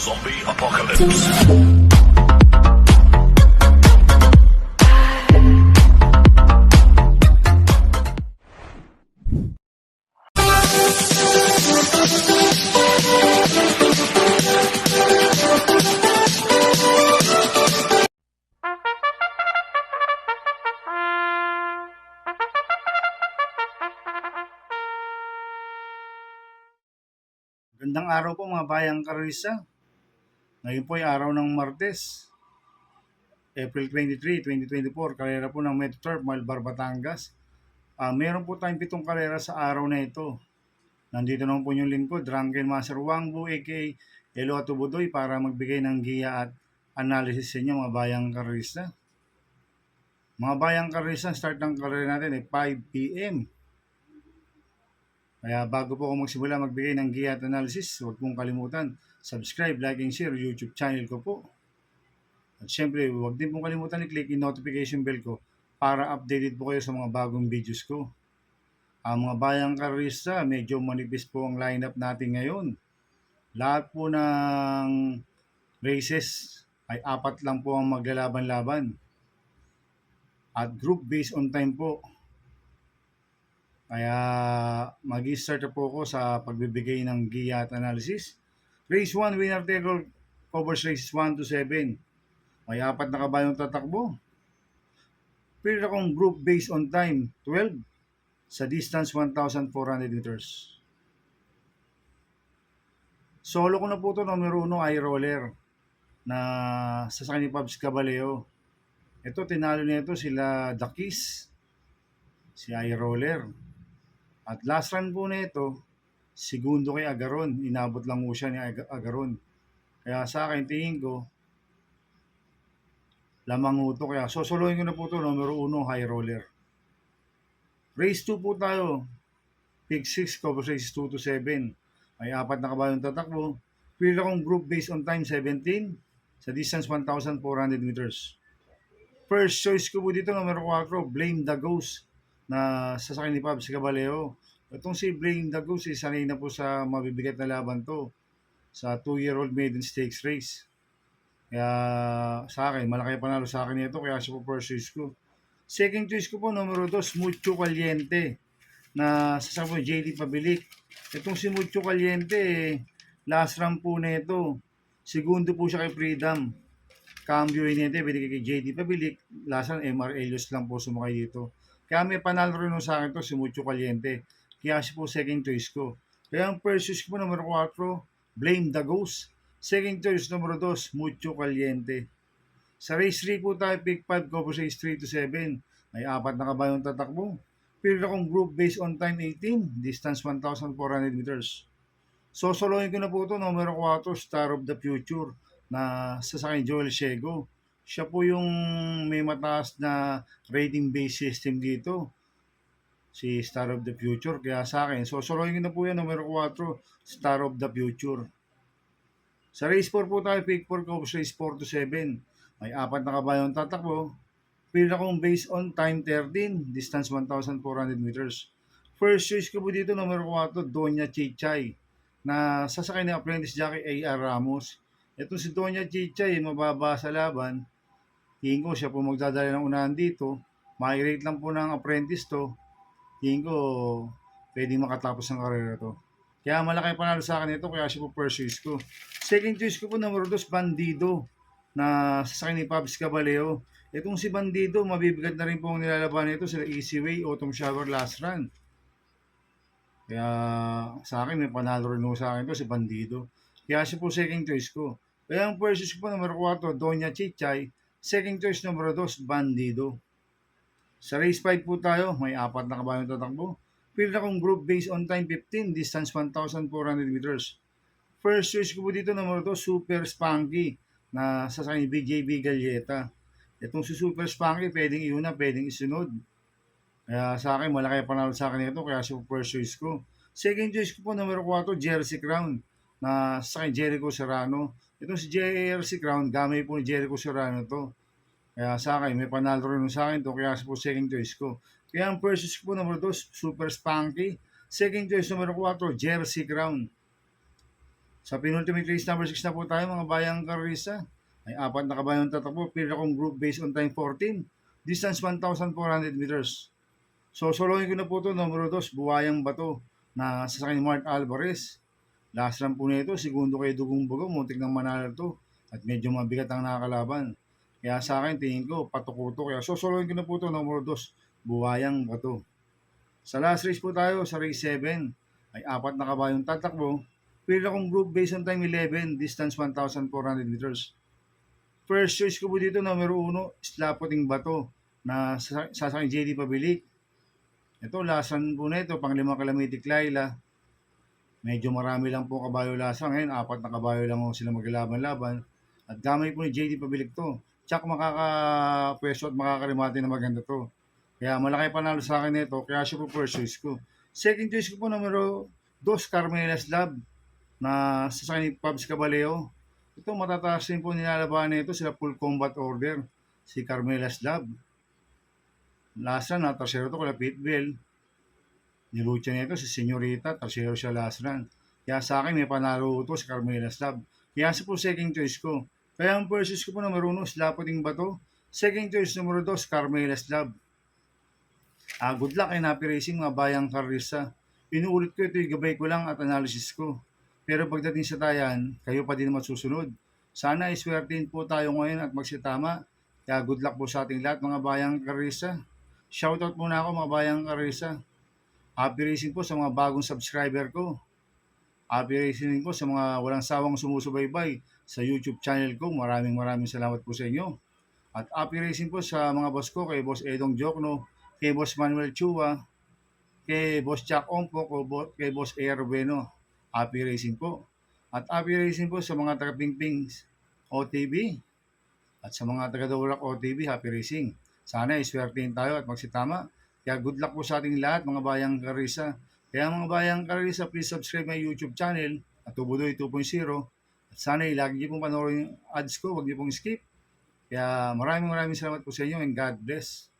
Zombie Apocalypse. Gandang araw po mga bayang Karisa. Ngayon po ay araw ng Martes, April 23, 2024. Karera po ng Metro Turf, Malbar, Batangas. Meron po tayong 7 karera sa araw na ito. Nandito naman po yung lingkod, Drunken Master Wangbu aka Elo Atubudoy para magbigay ng giya at analysis sa inyo mga bayang Karisa. Mga bayang Karisa, start ng karera natin ay 5 p.m. Kaya bago po ako magsimula magbigay ng giya at analysis, huwag pong kalimutan, subscribe, like, and share YouTube channel ko po. At syempre, huwag din pong kalimutan i-click yung notification bell ko para updated po kayo sa mga bagong videos ko. Ang mga bayang Karista, medyo manipis po ang lineup natin ngayon. Lahat po ng races ay 4 lang po ang maglalaban-laban. At group based on time po. Kaya mag-start na po ako sa pagbibigay ng giya at analysis. Race 1, winner take all, covers races 1 to 7. May 4 na kabayong tatakbo. Pero akong group based on time, 12. Sa distance, 1,400 meters. Solo ko na po ito, numero 1, ay roller. Na sasakyan ni Pabs Caballeo. Ito, tinalo nito sila Dakis. Si ay roller. At last run po nito, segundo kay Agaron. Inabot lang po siya ni Agaron. Kaya sa akin, tingin ko, lamang ito. Kaya sosolohin ko na po ito, numero 1, high roller. Race 2 po tayo. Pick 6, cover races 2 to 7. May 4 na kabayong tatakbo. Pili akong group based on time 17. Sa distance 1,400 meters. First choice ko po dito, numero 4, Blame the Ghost. Na sasakyan ni Pabs Caballeo. Itong si Blame the Ghost, sanay na po sa mabibigat na laban to. Sa 2-year-old maiden stakes race. Kaya sa akin, malaki panalo sa akin ito. Kaya siya po first choice ko. Second choice ko po, numero 2, Mucho Caliente. Na sasakyan po JD Pabilik. Itong si Mucho Caliente, last round po na ito. Segundo po siya kay Freedom. Cambio nito, binigay kay JD Pabilik. Last round, MR Elios lang po sumakay dito. Kaya may panalo rin sa akin to si Mucho Caliente. Kaya siya po second choice ko. Kaya ang first choice ko po, numero 4, Blame the Ghost. Second choice, numero 2, Mucho Caliente. Sa race 3 po tayo, pick 5, cover race 3 to 7. May 4 na kabayong tatakbo. Period akong group based on time 18, distance 1,400 meters. Sosolohin ko na po ito, numero 4, Star of the Future, na sasakyan Joel Shego. Siya po yung may mataas na rating-based system dito, si Star of the Future. Kaya sa akin, sosolohin ko na po yan, numero 4, Star of the Future. Sa race 4 po tayo, pick 4, cover race 4 to 7. May 4 na kabayong tatakbo. Pili akong based on time 13, distance 1,400 meters. First choice ko po dito, numero 4, Doña Chichay, na sasakay ni apprentice jockey A.R. Ramos. Ito si Doña Chichay, mababa sa laban. Tingin ko siya po magdadala ng unahan dito. May-rate lang po ng apprentice to. Tingin ko pwedeng makatapos ng karera to. Kaya malaki panalo sa akin ito, kaya siya po first choice ko. Second choice ko po, numero 2, Bandido, na sasakay ni Pabs Caballeo. Itong si Bandido, mabibigat na rin po ang nilalaban nito sila Easy Way, Autumn Shower, Last Run. Kaya sa akin, may panalo rin sa akin to si Bandido. Kaya siya po second choice ko. Kaya ang first choice ko po, numero 4, Doña Chichay. Second choice, numero 2, Bandido. Sa race 5 po tayo, may 4 na kabayong tatakbo. Pili akong group based on time 15, distance 1,400 meters. First choice ko po dito, numero 2, Super Spunky, na sasakyan ni BJB Galleta. Itong si Super Spunky, pwedeng iuna, pwedeng isunod. Kaya sa akin, malaki panalo sa akin ito, kaya siya po first choice ko. Second choice ko po, numero 4, Jersey Crown, na sasakyan Jericho Serrano. Itong si Jersey Crown, gamay po ni Jericho Serrano to. Kaya sa akin, may panalo rin sa akin to, kaya siya po second choice ko. Kaya ang first choice ko po, numero 2, Super Spunky. Second choice, numero 4, Jersey Crown. Sa penultimate race number 6 na po tayo mga bayang karisa. Ay apat na kabayang tatakbo. Pila kong group based on time 14. Distance 1,400 meters. So solohin ko na po ito. Numero 2, Buwayang Bato na sasakyan ni Mart Alvarez. Last run po nito, segundo kay Dugong Bugong. Muntik ng manalo to. At medyo mabigat ang nakakalaban. Kaya sa akin, tingin ko, patukuto. Kaya sosolohin ko na po ito. Numero 2, Buwayang Bato. Sa last race po tayo, sa race 7, ay apat na kabayong tatakbo. Pila kong group based on time 11, distance 1,400 meters. First choice ko po dito, numero 1, Slapoting Bato na sasakyan JD Pabilik. Ito, lasan po na ito, pang 5 Kalamitik Laila. Medyo marami lang po kabayo lasa. Ngayon, apat na kabayo lang sila maglaban-laban. At gamay po ni JD Pabilik to. Tsak makakapwesto at makakarimati na maganda to. Kaya malaki panalo sa akin ito, kaya siya po first choice ko. Second choice ko po, numero 2, Carmela's Love na sasakyan ni Pabs Caballeo. Ito matataas din po nilalabanan nito sila full combat order. Si Carmela's Love. Last run na, tercero to kala Pitbull. Nilucha nito si Senyorita, tercero siya last run. Kaya sa akin may panalo ito si Carmela's Love. Kaya sa po second choice ko. Kaya ang first choice ko po numero 1, Slapoting Bato. Second choice numero 2, Carmela's Love. Good luck and happy racing mga bayang karisa. Inuulit ko ito, gabay ko lang at analysis ko. Pero pagdating sa tayan, kayo pa din masusunod. Sana iswertein po tayo ngayon at magsitama. Kaya good luck po sa ating lahat mga bayang karisa. Shoutout muna ako mga bayang karisa. Happy racing po sa mga bagong subscriber ko. Happy racing po sa mga walang sawang sumusubaybay sa YouTube channel ko. Maraming salamat po sa inyo. At happy racing po sa mga boss ko, kay Boss Edong Jokno, kay Boss Manuel Chua, kay Boss Jack Ompok, kay Boss Air Bueno. Happy racing po. At happy racing po sa mga taga-Pingping OTV at sa mga taga-Dawlak OTV, happy racing. Sana iswertein tayo at magsitama. Kaya good luck po sa ating lahat mga bayang karisa. Kaya mga bayang karisa, please subscribe my YouTube channel at Tubudoy 2.0. At sana lagi niyo pong panoorin yung ads ko, huwag niyo pong skip. Kaya maraming salamat po sa inyo and God bless.